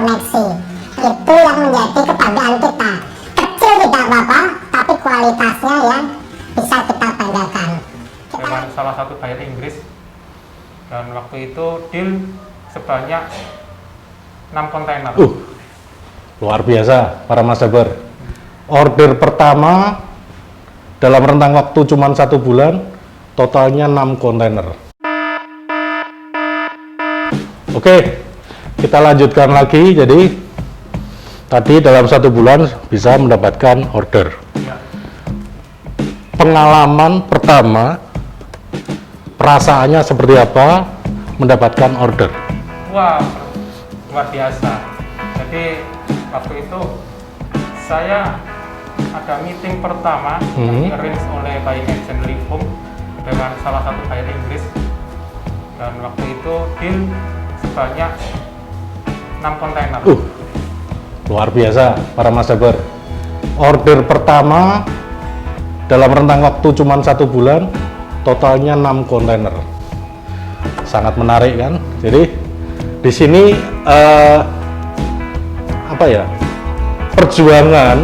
koneksi. Itu yang menjadi kebanggaan kita. Kecil tidak apa-apa, tapi kualitasnya yang bisa kita banggakan. Dengan salah satu buyer Inggris, dan waktu itu deal sebanyak 6 kontainer. Luar biasa para Mas Sabar. Order pertama dalam rentang waktu cuma 1 bulan, totalnya 6 kontainer. Oke, kita lanjutkan lagi. Jadi tadi dalam 1 bulan bisa mendapatkan order. Ya. Pengalaman pertama, perasaannya seperti apa mendapatkan order? Wah, luar biasa. Jadi waktu itu saya ada meeting pertama yang di-arrange oleh buying agent Limpung dengan salah satu buyer Inggris, dan waktu itu deal sebanyak 6 kontainer. Luar biasa para Mas Sabar. Order pertama dalam rentang waktu cuma 1 bulan, totalnya 6 kontainer. Sangat menarik kan? Jadi di sini perjuangan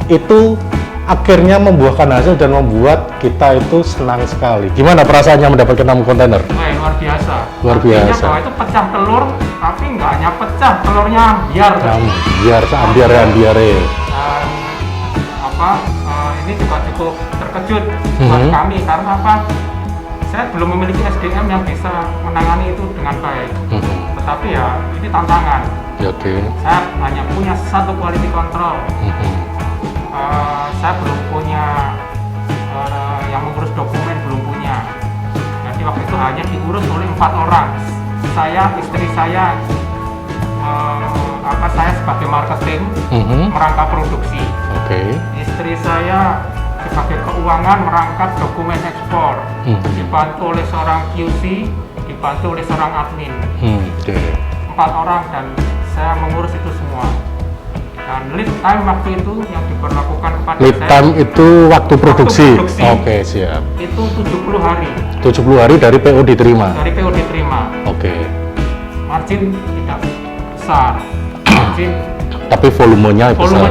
itu akhirnya membuahkan hasil dan membuat kita itu senang sekali. Gimana perasaannya mendapatkan 6 kontainer? Wah, luar biasa. Luar biasa. Artinya bahwa itu pecah telur, tapi nggak hanya pecah, telurnya biar. Biar seambiar-ambiare. Ini juga cukup terkejut buat kami karena apa? Saya belum memiliki SDM yang bisa menangani itu dengan baik. Tetapi ya ini tantangan. Oke. Saya hanya punya 1 quality control. Saya belum punya yang mengurus dokumen, belum punya. Jadi waktu itu hanya diurus oleh 4 orang. Saya, istri saya, saya sebagai marketing merangkap produksi. Istri saya sebagai keuangan merangkap dokumen ekspor. Dibantu oleh seorang QC, dibantu oleh seorang admin. 4 orang dan saya mengurus itu semua. Dan lead time waktu itu yang diberlakukan kepada Lead saya, time itu waktu produksi. Oke, siap. Itu 70 hari. 70 hari dari PO diterima. Dari PO diterima. Oke. Margin tidak besar. Margin Tapi volumenya besar.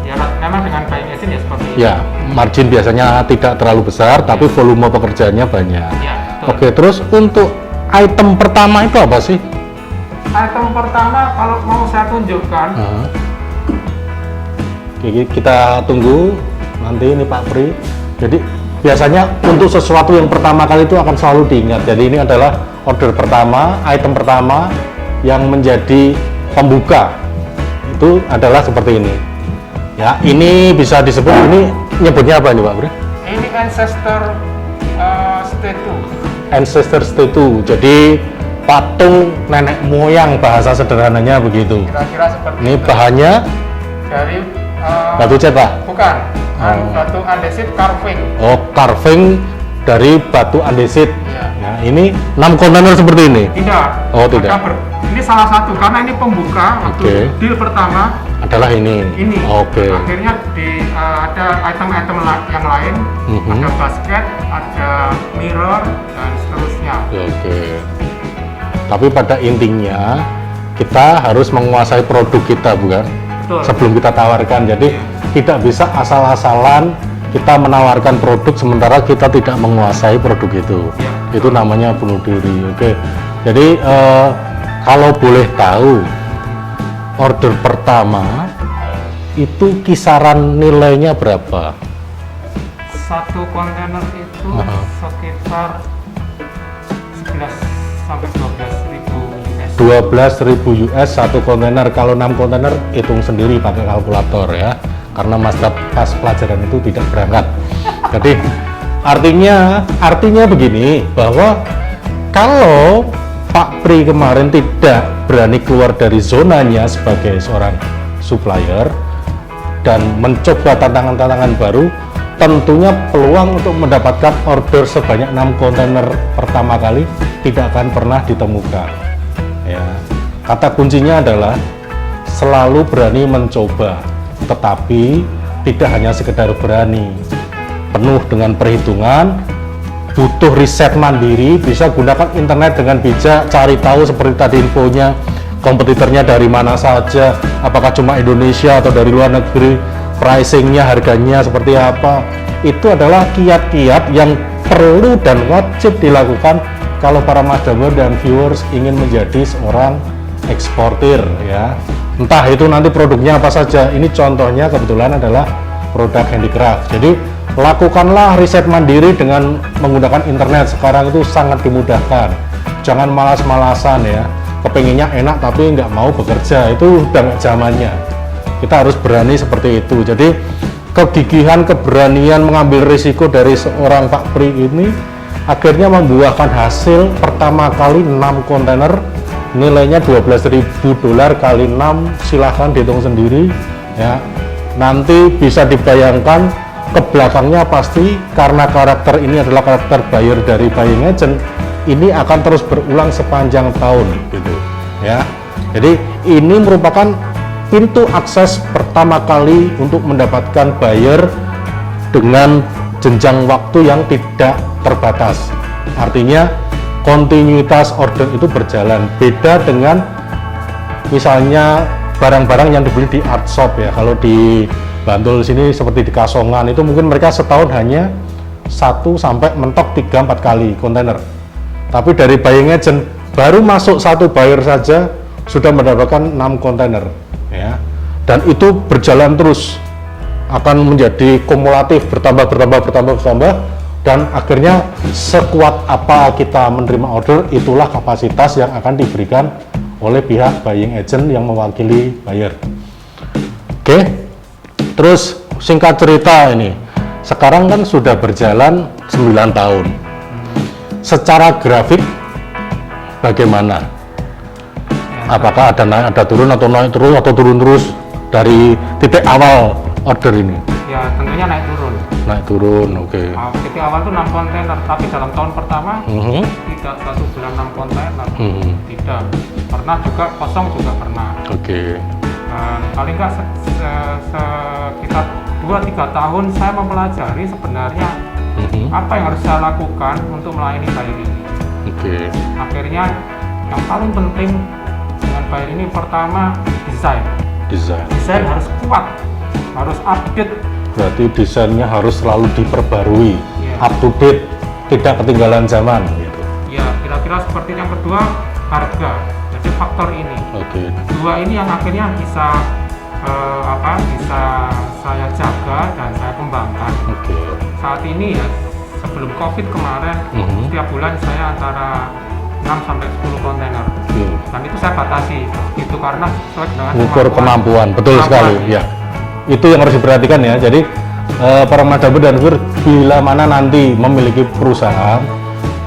ya memang dengan buying agent ya seperti itu. Ya, margin biasanya tidak terlalu besar, tapi volume pekerjaannya banyak. Ya, betul. Oke, terus untuk item pertama itu apa sih? Item pertama kalau mau saya tunjukkan, Oke, kita tunggu nanti ini Pak Pri. Jadi biasanya untuk sesuatu yang pertama kali itu akan selalu diingat. Jadi ini adalah order pertama, item pertama yang menjadi pembuka. Itu adalah seperti ini. Ya, ini bisa disebut, ini nyebutnya apa nih Pak Pri? ini ancestor statue. Ancestor statue. Jadi patung nenek moyang bahasa sederhananya begitu. Kira-kira seperti Ini itu. bahannya Dari batu cetak. bukan batu andesit carving. Oh, carving dari batu andesit. Ya. Ya, ini 6 kontainer seperti ini. Tidak. Oh, tidak. Ini salah satu karena ini pembuka waktu deal pertama. Adalah ini. Ini. Oke. Akhirnya ada item-item yang lain, ada basket, ada mirror dan seterusnya. Oke. Tapi pada intinya kita harus menguasai produk kita, bukan? Betul. Sebelum kita tawarkan. Jadi tidak bisa asal-asalan kita menawarkan produk sementara kita tidak menguasai produk itu. Ya. Itu namanya bunuh diri. Oke. Jadi kalau boleh tahu, order pertama itu kisaran nilainya berapa? 1 kontainer itu sekitar 11 sampai 12 ribu US. 12.000 US 1 kontainer. Kalau 6 kontainer hitung sendiri pakai kalkulator ya, karena Mas pas pelajaran itu tidak berangkat. Jadi artinya begini, bahwa kalau Pak Pri kemarin tidak berani keluar dari zonanya sebagai seorang supplier dan mencoba tantangan-tantangan baru, tentunya peluang untuk mendapatkan order sebanyak 6 kontainer pertama kali tidak akan pernah ditemukan. Ya, kata kuncinya adalah selalu berani mencoba, tetapi tidak hanya sekedar berani, penuh dengan perhitungan, butuh riset mandiri, bisa gunakan internet dengan bijak, cari tahu seperti tadi infonya. kompetitornya dari mana saja, apakah cuma Indonesia atau dari luar negeri, pricingnya, harganya seperti apa. Itu adalah kiat-kiat yang perlu dan wajib dilakukan kalau para Mazdaber dan viewers ingin menjadi seorang eksportir ya. Entah itu nanti produknya apa saja. Ini contohnya kebetulan adalah produk handicraft. Jadi lakukanlah riset mandiri dengan menggunakan internet. Sekarang itu sangat dimudahkan. Jangan malas-malasan ya. Kepenginnya enak tapi nggak mau bekerja, itu udah nggak zamannya. Kita harus berani seperti itu. Jadi kegigihan, keberanian mengambil risiko dari seorang Pak Pri ini akhirnya membuahkan hasil pertama kali 6 kontainer nilainya $12.000 kali 6, silahkan dihitung sendiri ya. Nanti bisa dibayangkan ke belakangnya pasti karena karakter ini adalah karakter buyer dari buying agent, ini akan terus berulang sepanjang tahun gitu ya. Jadi ini merupakan pintu akses pertama kali untuk mendapatkan buyer dengan jenjang waktu yang tidak terbatas. Artinya kontinuitas order itu berjalan, beda dengan misalnya barang-barang yang dibeli di art shop ya. Kalau di Bantul sini seperti di Kasongan itu mungkin mereka setahun hanya 1 sampai mentok 3-4 kali kontainer. Tapi dari buying agent baru masuk 1 buyer saja sudah mendapatkan 6 kontainer ya. Dan itu berjalan terus, akan menjadi kumulatif, bertambah dan akhirnya sekuat apa kita menerima order, itulah kapasitas yang akan diberikan oleh pihak buying agent yang mewakili buyer. Oke, terus singkat cerita ini, sekarang kan sudah berjalan 9 tahun. Secara grafik bagaimana? Apakah ada naik, ada turun, atau naik terus, atau turun terus dari titik awal order ini? Ya tentunya naik turun. Naik turun, oke. Titik awal itu 6 kontainer, tapi dalam tahun pertama tidak 1 bulan 6 kontainer, tidak. Pernah juga kosong juga pernah. Oke. Paling nggak sekitar 2-3 tahun saya mempelajari sebenarnya apa yang harus saya lakukan untuk melayani buyer ini. Oke. Akhirnya yang paling penting dengan buyer ini pertama desain. Desain harus kuat, harus update. Berarti desainnya harus selalu diperbarui, up to date, tidak ketinggalan zaman gitu. Ya, kira-kira seperti yang kedua, harga. Jadi faktor ini. Oke. Dua ini yang akhirnya bisa bisa saya jaga dan saya kembangkan. Oke. Saat ini ya, sebelum Covid kemarin, setiap bulan saya antara 6 sampai 10 kontainer. Dan itu saya batasi, itu karena sesuai dengan ukur kemampuan, betul sekali ya. Itu yang harus diperhatikan ya. Jadi para Mazdaber dan viewer, bila mana nanti memiliki perusahaan,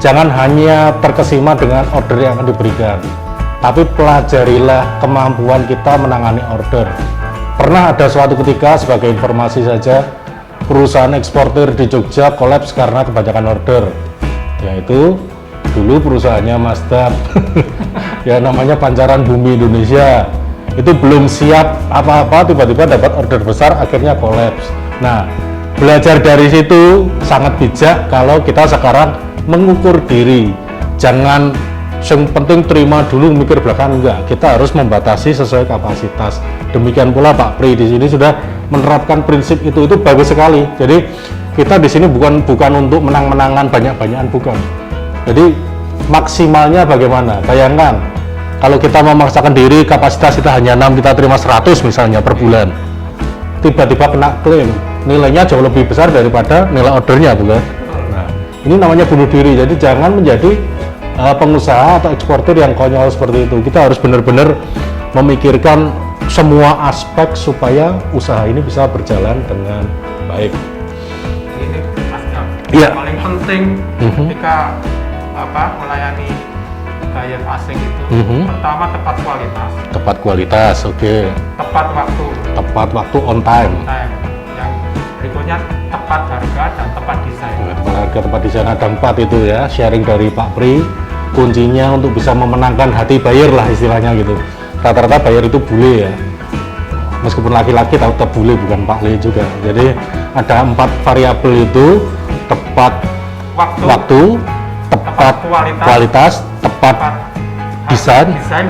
jangan hanya terkesima dengan order yang akan diberikan, tapi pelajarilah kemampuan kita menangani order. Pernah ada suatu ketika, sebagai informasi saja, perusahaan eksportir di Jogja kolaps karena kebanyakan order, yaitu dulu perusahaannya Mazda ya, namanya Pancaran Bumi Indonesia. Itu belum siap apa-apa, tiba-tiba dapat order besar, akhirnya kolaps. Nah, belajar dari situ sangat bijak kalau kita sekarang mengukur diri. Jangan yang penting terima dulu, mikir belakang, enggak. Kita harus membatasi sesuai kapasitas. Demikian pula Pak Pri di sini sudah menerapkan prinsip itu bagus sekali. Jadi kita di sini bukan untuk menang-menangan banyak-banyakan, bukan. Jadi maksimalnya bagaimana? Bayangkan kalau kita memaksakan diri, kapasitas kita hanya 6, kita terima 100 misalnya per bulan, tiba-tiba kena klaim, nilainya jauh lebih besar daripada nilai ordernya, bukan? Nah, ini namanya bunuh diri. Jadi jangan menjadi pengusaha atau eksportir yang konyol seperti itu. Kita harus benar-benar memikirkan semua aspek supaya usaha ini bisa berjalan dengan baik. Ini ya. Paling penting ketika melayani buyer asing itu, pertama tepat kualitas, oke. Tepat waktu, on time. Yang berikutnya tepat harga dan tepat desain. Tepat harga, tepat desain, ada 4 itu ya. Sharing dari Pak Pri, kuncinya untuk bisa memenangkan hati buyer lah istilahnya gitu. Rata-rata buyer itu bule ya, meskipun laki-laki tetap bule, bukan Pak Le juga. Jadi ada 4 variabel itu: tepat waktu, tepat kualitas, tepat desain dan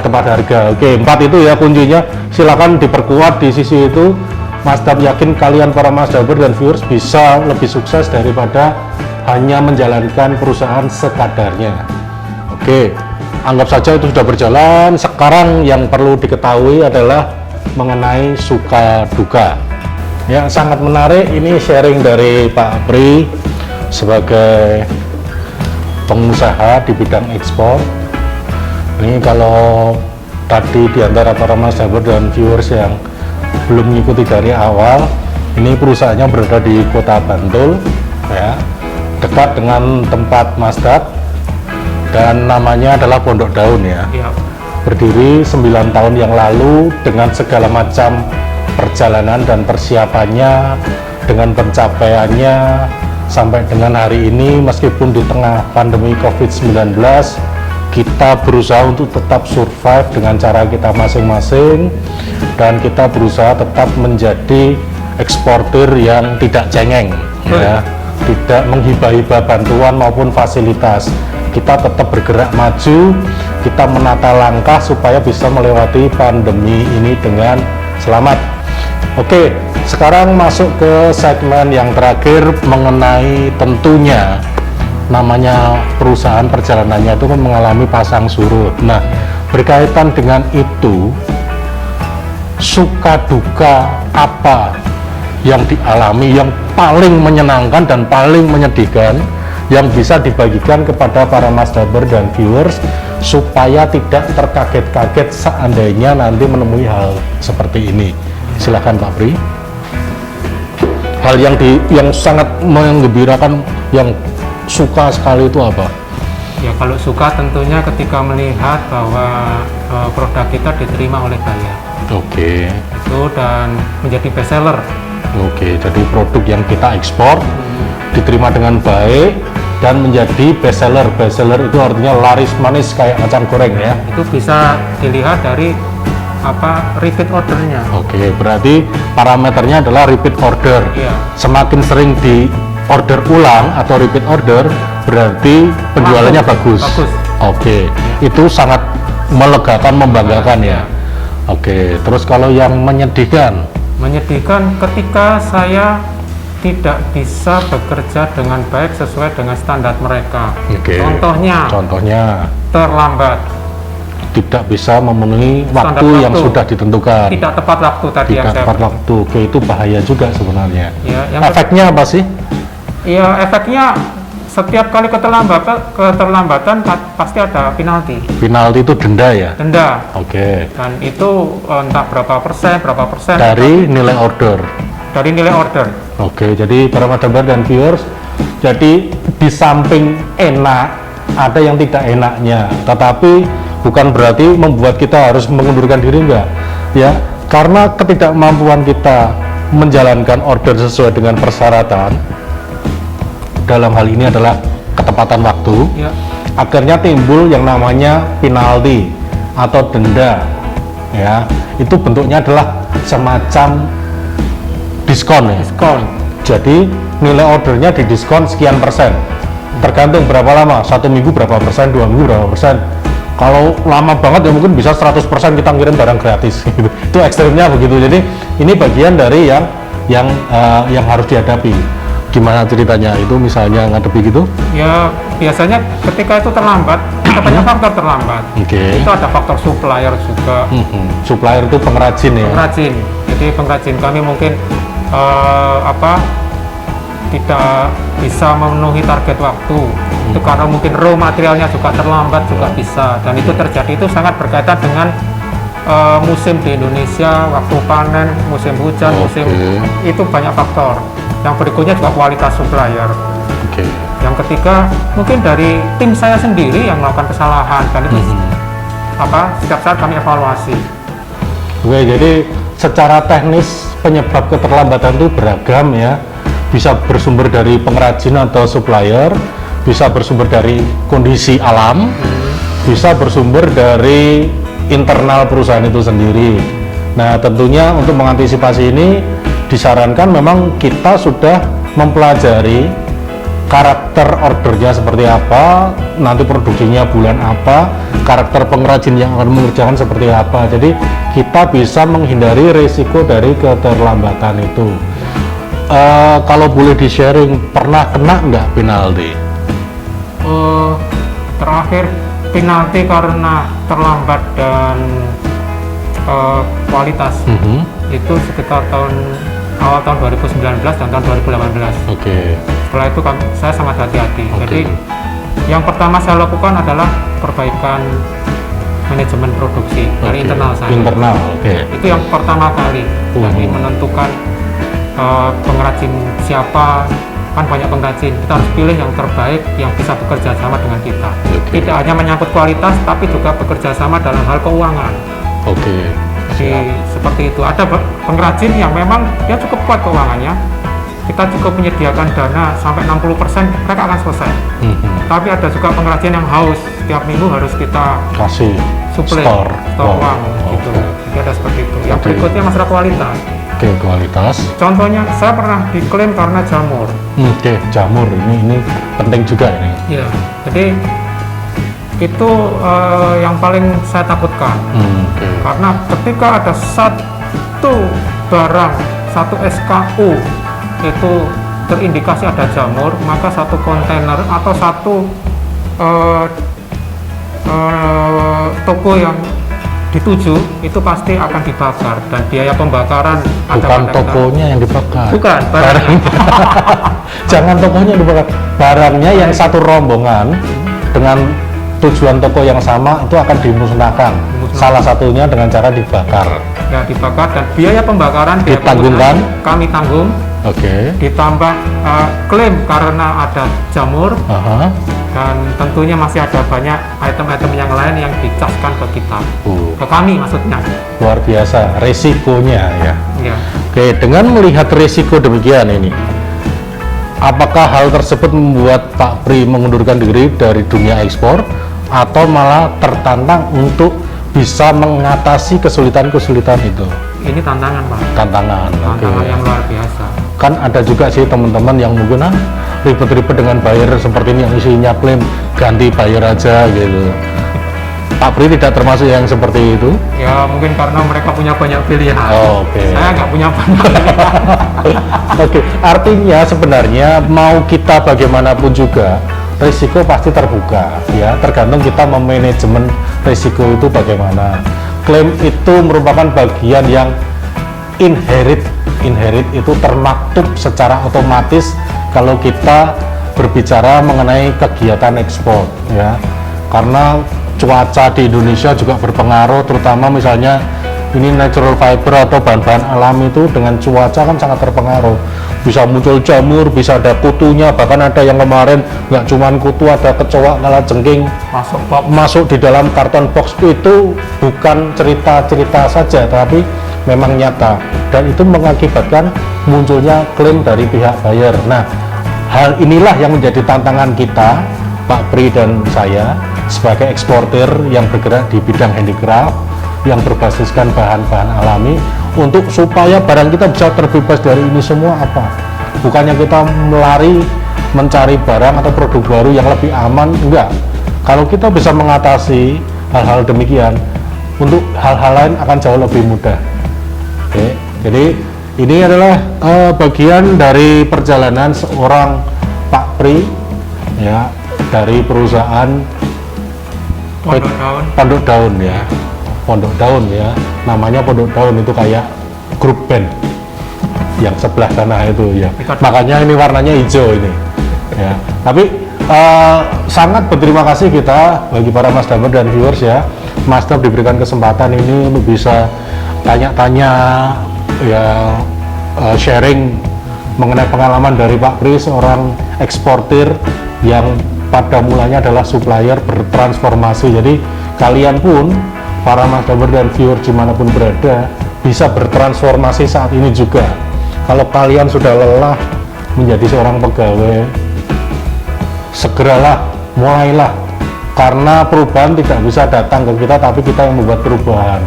tepat harga. Oke, 4 itu ya kuncinya. Silakan diperkuat di sisi itu. Mas Dap yakin kalian para Mas Daber dan viewers bisa lebih sukses daripada hanya menjalankan perusahaan sekadarnya. Oke, anggap saja itu sudah berjalan. Sekarang yang perlu diketahui adalah mengenai suka duka. Ya, sangat menarik ini sharing dari Pak Pri sebagai pengusaha di bidang ekspor. Ini kalau tadi diantara para Mas Daber dan viewers yang belum mengikuti dari awal, ini perusahaannya berada di Kota Bantul, ya, dekat dengan tempat Mas Dap, dan namanya adalah Pondok Daun ya. Berdiri 9 tahun yang lalu dengan segala macam perjalanan dan persiapannya, dengan pencapaiannya sampai dengan hari ini, meskipun di tengah pandemi COVID-19 kita berusaha untuk tetap survive dengan cara kita masing-masing, dan kita berusaha tetap menjadi eksportir yang tidak cengeng, ya, tidak menghibah-hibah bantuan maupun fasilitas. Kita tetap bergerak maju, kita menata langkah supaya bisa melewati pandemi ini dengan selamat. Oke, sekarang masuk ke segmen yang terakhir mengenai tentunya namanya perusahaan perjalanannya itu kan mengalami pasang surut. Nah, berkaitan dengan itu, suka duka apa yang dialami yang paling menyenangkan dan paling menyedihkan yang bisa dibagikan kepada para Mas Daber dan viewers supaya tidak terkaget-kaget seandainya nanti menemui hal seperti ini. Silakan Pak Pri. Hal yang sangat menggembirakan, yang suka sekali itu apa? Ya, kalau suka tentunya ketika melihat bahwa produk kita diterima oleh buyer. Oke. Itu dan menjadi best seller. Oke, jadi produk yang kita ekspor diterima dengan baik dan menjadi best seller. Best seller itu artinya laris manis kayak kacang goreng ya. Itu bisa dilihat dari repeat ordernya. Oke, berarti parameternya adalah repeat order. Iya. Semakin sering di order ulang atau repeat order, berarti penjualannya bagus. Oke, itu sangat melegakan, membanggakan ya. Oke, terus kalau yang menyedihkan? Menyedihkan ketika saya tidak bisa bekerja dengan baik sesuai dengan standar mereka. Oke. Contohnya terlambat, tidak bisa memenuhi waktu yang sudah ditentukan. Tidak tepat waktu tadi yang saya. Tidak tepat waktu. Oke, itu bahaya juga sebenarnya. Ya, efeknya apa sih? Ya, efeknya setiap kali keterlambatan pasti ada penalti. Penalti itu denda ya? Denda. Oke. Dan itu entah berapa persen dari nilai order. Dari nilai order. Oke, jadi para Mas Daber dan viewers, jadi di samping enak ada yang tidak enaknya, tetapi bukan berarti membuat kita harus mengundurkan diri, enggak ya, karena ketidakmampuan kita menjalankan order sesuai dengan persyaratan, dalam hal ini adalah ketepatan waktu ya. Akhirnya timbul yang namanya penalti atau denda ya, itu bentuknya adalah semacam diskon ya. Diskon. Jadi nilai ordernya didiskon sekian persen, tergantung berapa lama, 1 minggu berapa persen, 2 minggu berapa persen. Kalau lama banget ya mungkin bisa 100% kita ngirim barang gratis gitu. Itu ekstrimnya begitu. Jadi ini bagian dari yang harus dihadapi. Gimana ceritanya itu misalnya ngadepi gitu? Ya biasanya ketika itu terlambat, ada banyak faktor terlambat. Oke. Itu ada faktor supplier juga. Supplier itu pengrajin ya? Pengrajin. Jadi pengrajin kami mungkin tidak bisa memenuhi target waktu. Itu karena mungkin raw materialnya juga terlambat juga bisa. Dan itu terjadi, itu sangat berkaitan dengan musim di Indonesia, waktu panen, musim hujan, musim itu banyak faktor. Yang berikutnya juga kualitas supplier. Yang ketiga mungkin dari tim saya sendiri yang melakukan kesalahan, dan itu setiap saat kami evaluasi. Oke, jadi secara teknis penyebab keterlambatan itu beragam ya, bisa bersumber dari pengrajin atau supplier, bisa bersumber dari kondisi alam, bisa bersumber dari internal perusahaan itu sendiri. Nah, tentunya untuk mengantisipasi ini disarankan memang kita sudah mempelajari karakter ordernya seperti apa, nanti produksinya bulan apa, karakter pengrajin yang akan mengerjakan seperti apa. Jadi kita bisa menghindari risiko dari keterlambatan itu. Kalau boleh di-sharing, pernah kena nggak penalti? Terakhir penalti karena terlambat dan kualitas itu sekitar awal tahun 2019 dan tahun 2018. Oke. Setelah itu saya sangat hati-hati. Jadi yang pertama saya lakukan adalah perbaikan manajemen produksi dari internal saya. Internal, Itu yang pertama kali. Jadi menentukan pengrajin siapa, kan banyak pengrajin. Kita harus pilih yang terbaik yang bisa bekerja sama dengan kita. Tidak hanya menyangkut kualitas, tapi juga bekerja sama dalam hal keuangan. Jadi seperti itu. Ada pengrajin yang memang dia cukup kuat keuangannya, kita cukup menyediakan dana sampai 60%, mereka akan selesai. Tapi ada juga pengrajin yang haus, setiap minggu harus kita kasih suplai store uang gitu. Jadi ada seperti itu. Yang berikutnya masalah kualitas. Kualitas. Contohnya saya pernah diklaim karena jamur. Jamur ini penting juga ini. Iya. Jadi itu yang paling saya takutkan. Karena ketika ada satu barang, satu SKU itu terindikasi ada jamur, maka satu kontainer atau satu toko yang dituju itu pasti akan dibakar, dan biaya pembakaran bukan tokonya yang dibakar, bukan barangnya. Jangan tokonya dibakar, barangnya yang satu rombongan dengan tujuan toko yang sama itu akan dimusnahkan. Salah satunya dengan cara dibakar. Ya, dibakar, dan biaya pembakaran ditanggungkan, kami tanggung. Ditambah klaim karena ada jamur, dan tentunya masih ada banyak item-item yang lain yang dicaskan ke kita, ke kami maksudnya. Luar biasa resikonya ya. Dengan melihat resiko demikian ini, apakah hal tersebut membuat Pak Pri mengundurkan diri dari dunia ekspor, atau malah tertantang untuk bisa mengatasi kesulitan-kesulitan itu? Ini tantangan, Pak. Tantangan yang luar biasa. Kan ada juga sih teman-teman yang mungkin ribet-ribet dengan buyer seperti ini, yang isinya klaim, ganti buyer aja gitu. Pak Pri tidak termasuk yang seperti itu? Ya mungkin karena mereka punya banyak pilihan. Saya nggak punya banyak pilihan. Artinya sebenarnya mau kita bagaimanapun juga risiko pasti terbuka ya, tergantung kita memanajemen risiko itu bagaimana. Klaim itu merupakan bagian yang inherit itu termaktub secara otomatis kalau kita berbicara mengenai kegiatan ekspor ya, karena cuaca di Indonesia juga berpengaruh, terutama misalnya ini natural fiber atau bahan-bahan alami itu dengan cuaca kan sangat terpengaruh, bisa muncul jamur, bisa ada kutunya, bahkan ada yang kemarin nggak cuman kutu, ada kecoa kalajengking masuk di dalam karton box. Itu bukan cerita-cerita saja, tapi memang nyata, dan itu mengakibatkan munculnya klaim dari pihak buyer. Nah, hal inilah yang menjadi tantangan kita, Pak Pri dan saya sebagai eksportir yang bergerak di bidang handicraft yang berbasiskan bahan-bahan alami, untuk supaya barang kita bisa terbebas dari ini semua. Bukannya kita melari mencari barang atau produk baru yang lebih aman, enggak. Kalau kita bisa mengatasi hal-hal demikian, untuk hal-hal lain akan jauh lebih mudah. Jadi ini adalah bagian dari perjalanan seorang Pak Pri ya, dari perusahaan Pondok Daun ya. Pondok Daun ya, namanya Pondok Daun itu kayak grup band yang sebelah sana itu ya, makanya ini warnanya hijau ini ya. Tapi sangat berterima kasih kita bagi para Master dan viewers ya, Master diberikan kesempatan ini untuk bisa tanya-tanya ya, sharing mengenai pengalaman dari Pak Pri, seorang eksportir yang pada mulanya adalah supplier bertransformasi. Jadi kalian pun para Master dan viewer dimanapun berada bisa bertransformasi saat ini juga. Kalau kalian sudah lelah menjadi seorang pegawai, segeralah, mulailah, karena perubahan tidak bisa datang ke kita, tapi kita yang membuat perubahan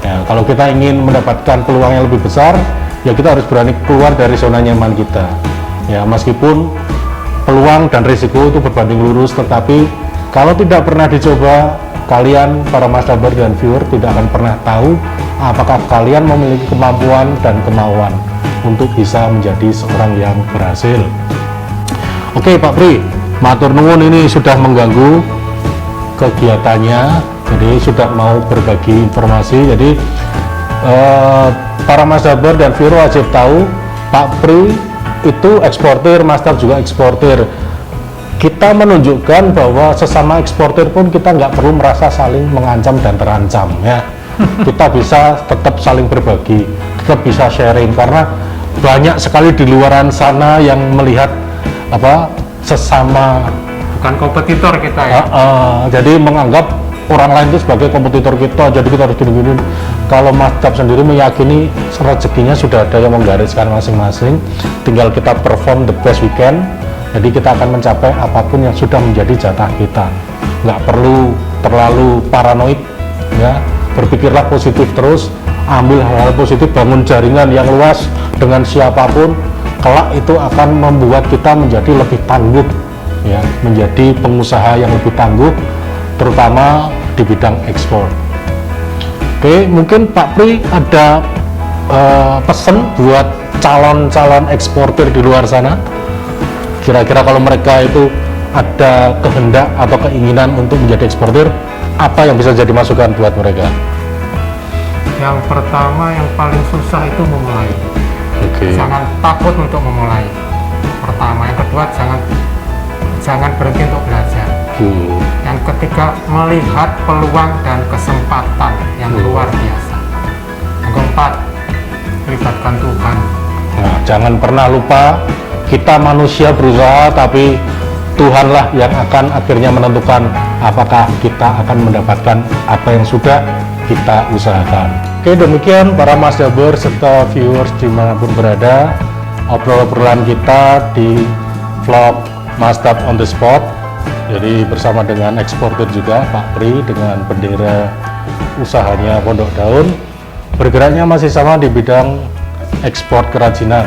ya. Kalau kita ingin mendapatkan peluang yang lebih besar, ya kita harus berani keluar dari zona nyaman kita ya. Meskipun peluang dan risiko itu berbanding lurus, tetapi kalau tidak pernah dicoba, kalian para Mazdaber dan viewer tidak akan pernah tahu apakah kalian memiliki kemampuan dan kemauan untuk bisa menjadi seorang yang berhasil. Oke Pak Pri, matur nuwun, ini sudah mengganggu kegiatannya, jadi sudah mau berbagi informasi. Jadi para Mazdaber dan viewer wajib tahu Pak Pri itu eksportir, Master juga eksportir. Kita menunjukkan bahwa sesama eksportir pun kita nggak perlu merasa saling mengancam dan terancam ya. Kita bisa tetap saling berbagi, tetap bisa sharing, karena banyak sekali di luaran sana yang melihat sesama Bukan kompetitor kita ya. jadi menganggap orang lain itu sebagai kompetitor kita, jadi kita harus gini-gini. Kalau Mazda sendiri meyakini rezekinya sudah ada yang menggariskan masing-masing, tinggal kita perform the best we can. Jadi kita akan mencapai apapun yang sudah menjadi jatah kita. Nggak perlu terlalu paranoid ya, berpikirlah positif terus, ambil hal-hal positif, bangun jaringan yang luas dengan siapapun. Kelak itu akan membuat kita menjadi lebih tangguh ya, menjadi pengusaha yang lebih tangguh, terutama di bidang ekspor. Oke, mungkin Pak Pri ada pesan buat calon-calon eksportir di luar sana. Kira-kira kalau mereka itu ada kehendak atau keinginan untuk menjadi eksportir, apa yang bisa jadi masukan buat mereka? Yang pertama, yang paling susah itu memulai. Jangan takut untuk memulai. Pertama, yang kedua, jangan berhenti untuk belajar. Yang ketiga, melihat peluang dan kesempatan yang luar biasa. Yang keempat, libatkan Tuhan. Nah, jangan pernah lupa, kita manusia berusaha, tapi Tuhanlah yang akan akhirnya menentukan apakah kita akan mendapatkan apa yang sudah kita usahakan. Oke, demikian para Mazdaber serta viewers dimanapun berada, obrolan kita di vlog Mazda on the Spot. Jadi bersama dengan eksportir juga Pak Pri dengan bendera usahanya Pondok Daun, bergeraknya masih sama di bidang ekspor kerajinan,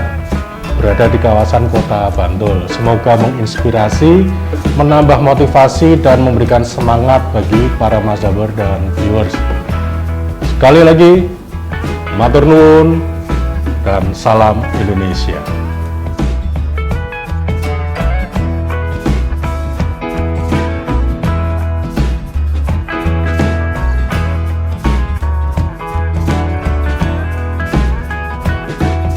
berada di kawasan Kota Bantul. Semoga menginspirasi, menambah motivasi, dan memberikan semangat bagi para Mazdaber dan viewers. Sekali lagi, matur nuwun dan salam Indonesia.